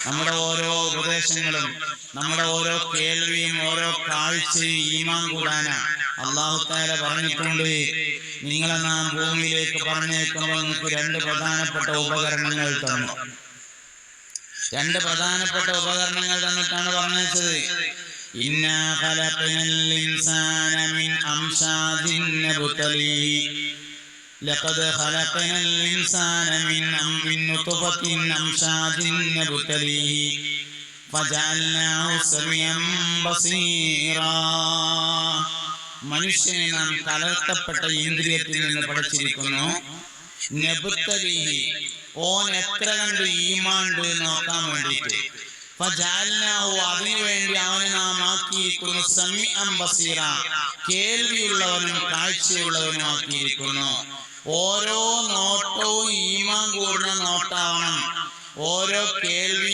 നമ്മുടെ ഓരോ ഉപദേശങ്ങളും നമ്മുടെ ഓരോ കേൾവിയും ഓരോ കാഴ്ചയും ഈമാൻ കൂടാനാണ്. അല്ലാഹു തആല പറഞ്ഞിട്ടുണ്ട്, നിങ്ങളെ നാം ഭൂമിയിലേക്ക് പറഞ്ഞേക്കുമ്പോൾ നിങ്ങൾക്ക് രണ്ട് പ്രധാനപ്പെട്ട ഉപകരണങ്ങൾ തന്നു. രണ്ട് പ്രധാനപ്പെട്ട ഉപകരണങ്ങൾ തന്നിട്ടാണ് പറഞ്ഞത്. ഇന്നാ ഖലഖനൽ ഇൻസാന മിൻ അംശാദിൻ നബ്തലീഹി ലഖദ് ഖലഖനൽ ഇൻസാന മിൻ നുത്ഫത്തിൻ അംശാദിൻ നബ്തലീഹി ഫജഅൽനാഹു സമീഅൻ ബസീറാ. മനുഷ്യനെ നാം കലർത്തപ്പെട്ട ഇന്ദ്രിയത്തിൽ നിന്ന് പഠിച്ചിരിക്കുന്നു. നബ്തലീഹി, ഓൻ എത്ര കണ്ട് ഈമാണ്ട് നോക്കാൻ വേണ്ടിയിട്ട്. ഫജഅൽനാഹു, അതിനുവേണ്ടി അവനെ നാം ആക്കിയിരിക്കുന്നു സമീഅൻ ബസീറ, കേൾവിയുള്ളവനും കാഴ്ചയുള്ളവനും ആക്കിയിരിക്കുന്നു. ഓരോ നോട്ടവും ഈമാൻ കൂടുന്ന നോട്ടാവണം. ഓരോ കേൾവി